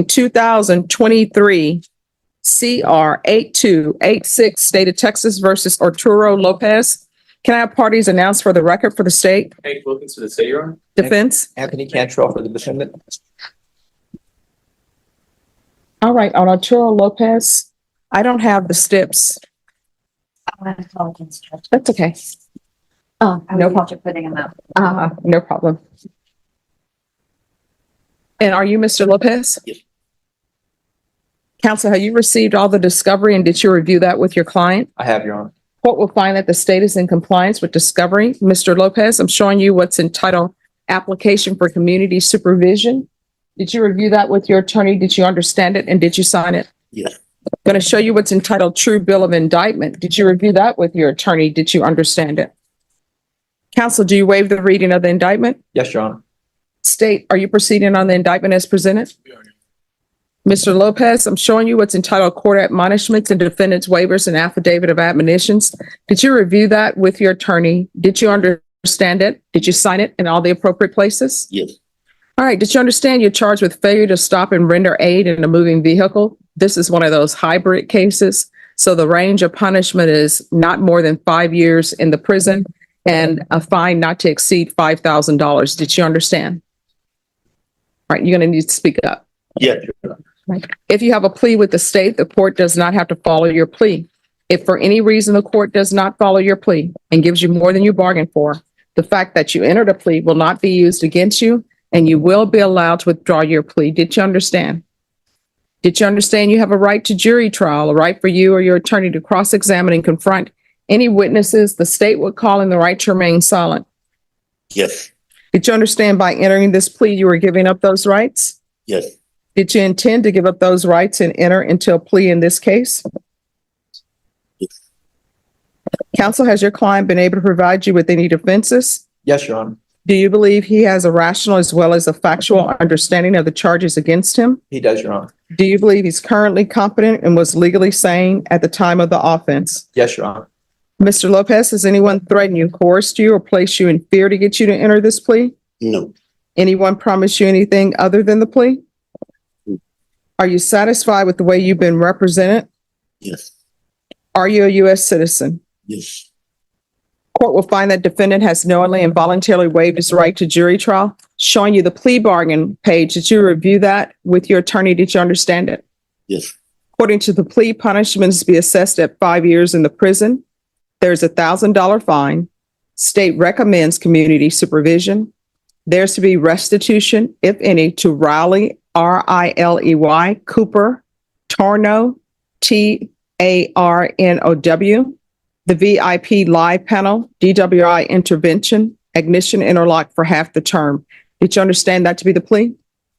2023 CR 8286, State of Texas versus Arturo Lopez. Can I have parties announced for the record for the state? Hank Wilkins for the state, Your Honor. Defense? Anthony Cantrell for the defendant. All right, on Arturo Lopez, I don't have the steps. I apologize, Judge. That's okay. Oh, No problem. Putting them out. No problem. And are you Mr. Lopez? Yes. Counsel, have you received all the discovery and did you review that with your client? I have, Your Honor. Court will find that the state is in compliance with discovery. Mr. Lopez, I'm showing you what's entitled Application for Community Supervision. Did you review that with your attorney? Did you understand it and did you sign it? Yes. I'm going to show you what's entitled True Bill of Indictment. Did you review that with your attorney? Did you understand it? Counsel, do you waive the reading of the indictment? Yes, Your Honor. State, are you proceeding on the indictment as presented? Mr. Lopez, I'm showing you what's entitled Court Admonishments and Defendant's Waivers and Affidavit of Admonitions. Did you review that with your attorney? Did you understand it? Did you sign it in all the appropriate places? Yes. All right. Did you understand you're charged with failure to stop and render aid in a moving vehicle? This is one of those hybrid cases. So the range of punishment is not more than 5 years in the prison and a fine not to exceed $5,000. Did you understand? All right. You're going to need to speak up. Yes, Your Honor. Right. If you have a plea with the state, the court does not have to follow your plea. If for any reason the court does not follow your plea and gives you more than you bargained for, the fact that you entered a plea will not be used against you and you will be allowed to withdraw your plea. Did you understand? Did you understand you have a right to jury trial, a right for you or your attorney to cross-examine and confront any witnesses the state would call in the right to remain silent? Yes. Did you understand by entering this plea you were giving up those rights? Yes. Did you intend to give up those rights and enter into a plea in this case? Yes. Counsel, has your client been able to provide you with any defenses? Yes, Your Honor. Do you believe he has a rational as well as a factual understanding of the charges against him? He does, Your Honor. Do you believe he's currently competent and was legally sane at the time of the offense? Yes, Your Honor. Mr. Lopez, has anyone threatened you, coerced you, or placed you in fear to get you to enter this plea? No. Anyone promised you anything other than the plea? Are you satisfied with the way you've been represented? Yes. Are you a U.S. citizen? Yes. Court will find that defendant has knowingly and voluntarily waived his right to jury trial. Showing you the plea bargain page. Did you review that with your attorney? Did you understand it? Yes. According to the plea, punishments be assessed at 5 years in the prison. There's a $1,000 fine. State recommends community supervision. There's to be restitution, if any, to Riley, R-I-L-E-Y, Cooper, Tarnow, T-A-R-N-O-W, the VIP live panel, DWI intervention, ignition interlock for half the term. Did you understand that to be the plea?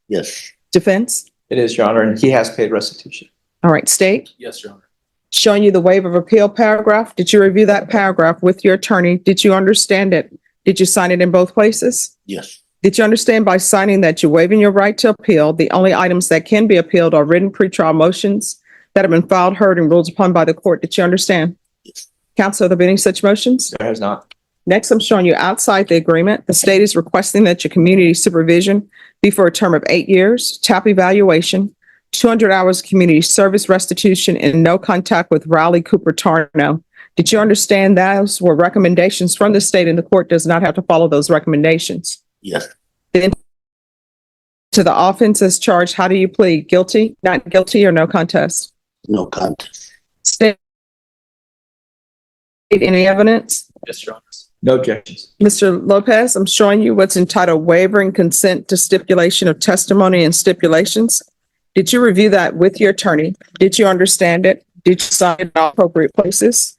Yes. Defense? It is, Your Honor, and he has paid restitution. All right, state. Yes, Your Honor. Showing you the waiver of appeal paragraph. Did you review that paragraph with your attorney? Did you understand it? Did you sign it in both places? Yes. Did you understand by signing that you're waiving your right to appeal? The only items that can be appealed are written pretrial motions that have been filed, heard, and ruled upon by the court. Did you understand? Yes. Counsel, are there any such motions? There has not. Next, I'm showing you outside the agreement. The state is requesting that your community supervision be for a term of 8 years, TAP evaluation, 200 hours community service restitution, and no contact with Riley Cooper Tarnow. Did you understand those were recommendations from the state and the court does not have to follow those recommendations? Yes. Then to the offense as charged, how do you plead? Guilty, not guilty, or no contest? No contest. State any evidence? Yes, Your Honor. No objections. Mr. Lopez, I'm showing you what's entitled waiver and consent to stipulation of testimony and stipulations. Did you review that with your attorney? Did you understand it? Did you sign it in all appropriate places?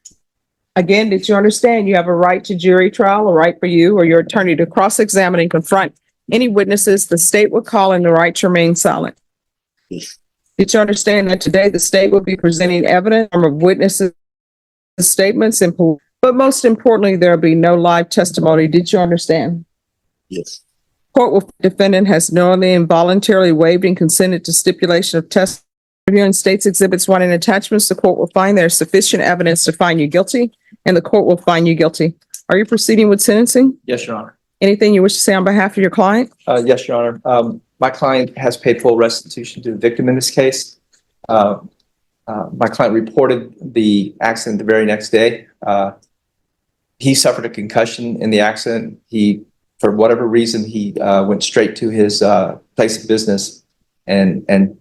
Again, did you understand you have a right to jury trial, a right for you or your attorney to cross-examine and confront any witnesses the state would call in the right to remain silent? Yes. Did you understand that today the state will be presenting evidence of witnesses' statements and but most importantly, there will be no live testimony. Did you understand? Yes. Court will defendant has knowingly and voluntarily waived and consented to stipulation of testimony. Reviewing states exhibits 1 and attachments, the court will find there is sufficient evidence to find you guilty, and the court will find you guilty. Are you proceeding with sentencing? Yes, Your Honor. Anything you wish to say on behalf of your client? Yes, Your Honor. My client has paid full restitution to the victim in this case. My client reported the accident the very next day. He suffered a concussion in the accident. For whatever reason, he went straight to his place of business, and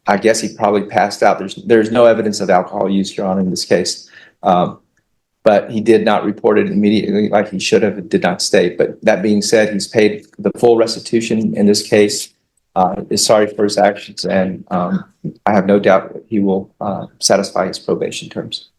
I guess he probably passed out. There's no evidence of alcohol use, Your Honor, in this case. But he did not report it immediately like he should have. It did not state. But that being said, he's paid the full restitution in this case, is sorry for his actions, and I have no doubt that he will satisfy his probation terms.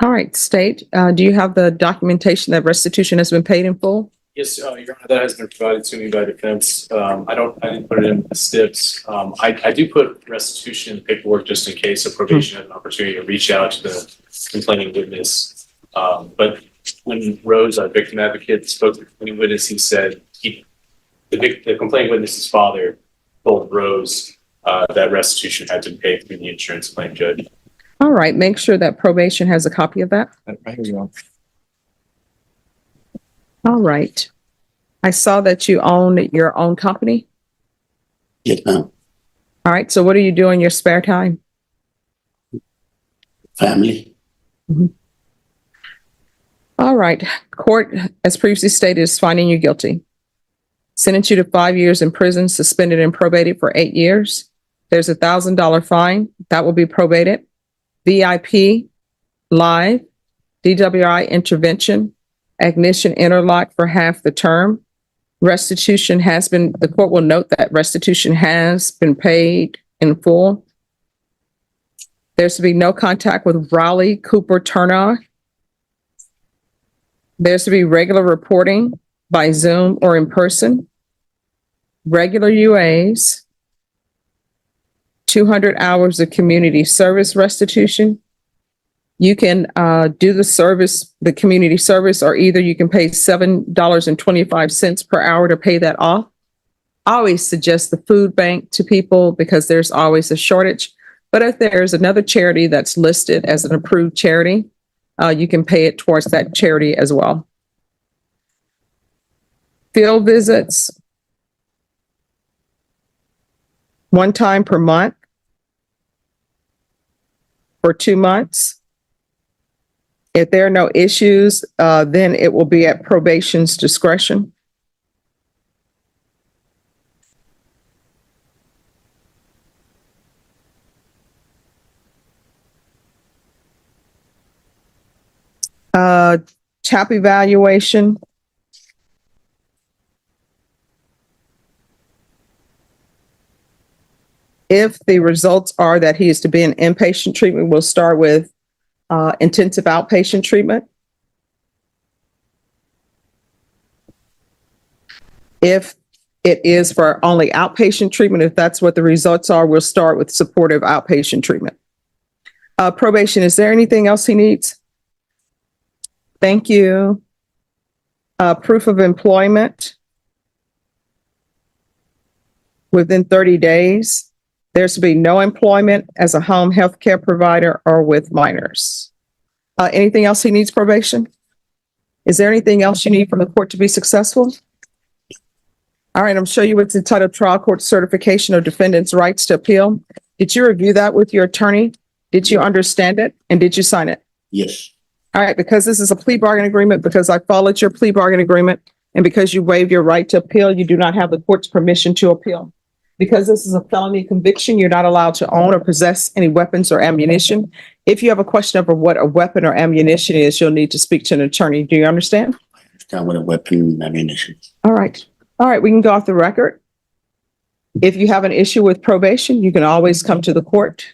All right, State, do you have the documentation that restitution has been paid in full? Yes, Your Honor, that has been provided to me by defense. I didn't put it in the STIPs. I do put restitution in paperwork just in case a probation had an opportunity to reach out to the complaining witness. But when Rose, our victim advocate, spoke to the complaining witness, he said the complaining witness's father told Rose that restitution had been paid through the insurance claim judge. All right, make sure that probation has a copy of that. Right here, Your Honor. All right. I saw that you own your own company. Yes, ma'am. All right, so what do you do in your spare time? Family. All right, court, as previously stated, is finding you guilty. Sentenced you to 5 years in prison, suspended and probated for 8 years. There's a $1,000 fine that will be probated. VIP, live, DWI intervention, ignition interlock for half the term. Restitution has been, the court will note that restitution has been paid in full. There's to be no contact with Raleigh, Cooper, Turner. There's to be regular reporting by Zoom or in person. Regular UAs. 200 hours of community service restitution. You can do the service, the community service, or either you can pay $7.25 per hour to pay that off. I always suggest the food bank to people because there's always a shortage. But if there's another charity that's listed as an approved charity, you can pay it towards that charity as well. Field visits, one time per month for 2 months. If there are no issues, then it will be at probation's discretion. TAP evaluation. If the results are that he is to be in inpatient treatment, we'll start with intensive outpatient treatment. If it is for only outpatient treatment, if that's what the results are, we'll start with supportive outpatient treatment. Probation, is there anything else he needs? Thank you. Proof of employment within 30 days. There's to be no employment as a home health care provider or with minors. Anything else he needs probation? Is there anything else you need from the court to be successful? All right, I'm sure you what's entitled Trial Court Certification of Defendant's Rights to Appeal. Did you review that with your attorney? Did you understand it? And did you sign it? Yes. All right, because this is a plea bargain agreement, because I followed your plea bargain agreement, and because you waived your right to appeal, you do not have the court's permission to appeal. Because this is a felony conviction, you're not allowed to own or possess any weapons or ammunition. If you have a question over what a weapon or ammunition is, you'll need to speak to an attorney. Do you understand? I understand what a weapon and ammunition is. All right. All right, we can go off the record. If you have an issue with probation, you can always come to the court